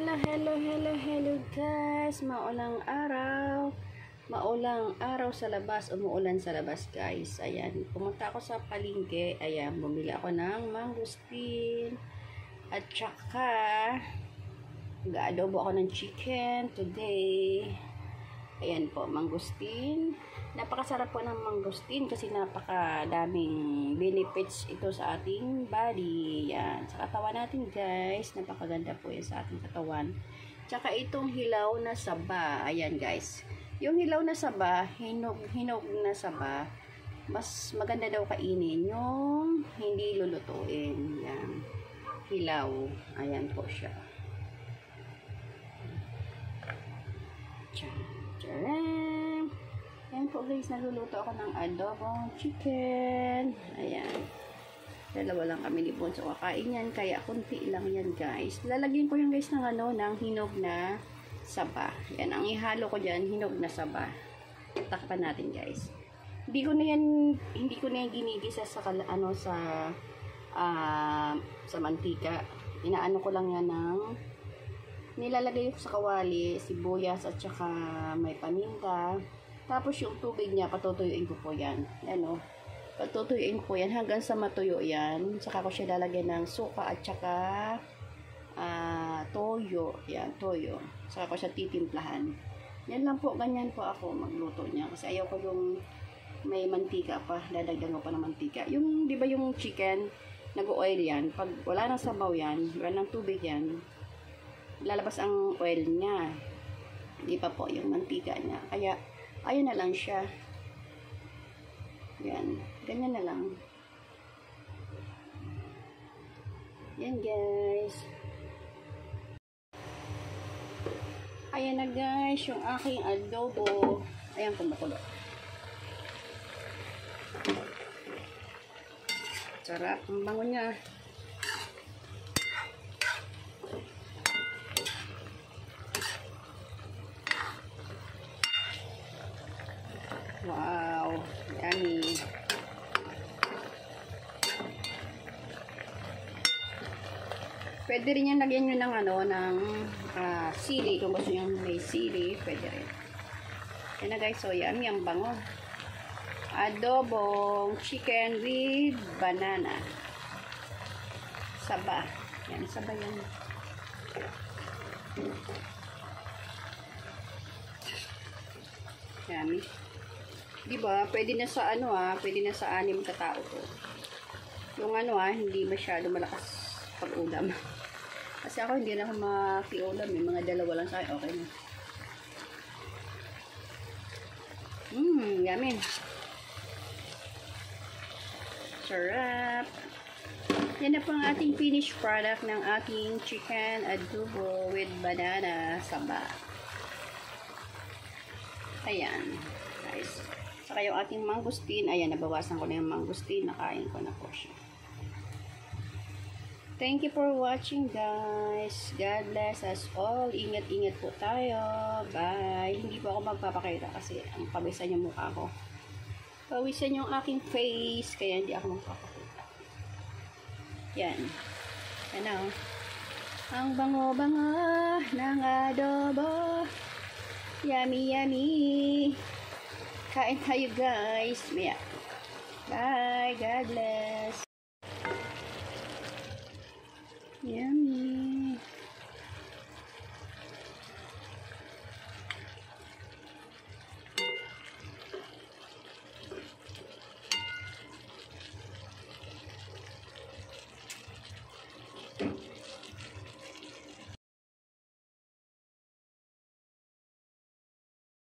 Hello guys. Maulang araw sa labas, umuulan sa labas guys. Ayan, pumunta ako sa palengke. Ayan, bumili ako ng mangustin. At saka, mag-adobo ako ng chicken today. Ayan po, mangustin. Napakasarap po ng mangustin kasi napakadaming benefits ito sa ating body. Yan, sa katawan natin guys. Napakaganda po yan sa ating katawan. Tsaka itong hilaw na saba. Ayan guys. Yung hilaw na saba, hinog na saba, mas maganda daw kainin yung hindi lulutuin. Yan. Hilaw. Ayan po siya. Tcharam! Ayan po guys, naluluto ako ng adobong chicken. Ayan. Dalawa lang kami ni Bonso kakain yan, kaya kunti lang yan guys. Lalagyan ko yan guys ng ng hinog na saba. Yan, ang ihalo ko dyan, hinog na saba. Takpan natin guys. Hindi ko na yan ginigisa sa sa mantika. Inaano ko lang yan ng nilalagay ko sa kawali, sibuyas at saka may paminta. Tapos yung tubig niya, patutuyuin ko po yan. Ano? Patutuyuin ko yan hanggang sa matuyo yan. Saka ko siya lalagyan ng suka at saka toyo. Yan, toyo. Saka ko siya titimplahan. Yan lang po, ganyan po ako magluto niya. Kasi ayaw ko yung may mantika pa. Dadagdagan ko pa ng mantika. Yung, di ba yung chicken, nag-oil yan. Pag wala nang sabaw yan, wala nang tubig yan, lalabas ang oil niya. Di pa po yung mantika niya. Kaya, ayun na lang siya. Yan. Ganyan na lang. Yan guys. Ayan na guys, yung aking adobo. Ayan, kumukulo. Sarap. Ang bango niya. Wow, yummy. Pwede rin yan lagyan nyo ng sili. Kung gusto nyo may sili, pwede rin. Yan na guys, so yummy, ang bango. Adobong chicken with banana. Saba. Yan, saba yan. Yummy. Diba? Pwede na sa pwede na sa 6 katao to. Yung hindi masyado malakas pag-ulam. Kasi ako hindi na ako makiulam, mga dalawa lang sa akin, okay na. Yummy. Sarap. Yan na po ang ating finished product ng ating chicken adobo with banana saba. Ayan, guys. Saka yung ating mangustin, ayan, nabawasan ko na yung mangustin, nakain ko na po siya. Thank you for watching guys. God bless us all. Ingat-ingat po tayo. Bye. Hindi po ako magpapakita kasi ang pawisan yung mukha ko. Pawisan yung aking face, kaya hindi ako magpapakita. Yan. Ano? Ang bango-bango ng adobo. Yummy, yummy. Kain tayo guys. Maya. Bye. God bless. Yummy.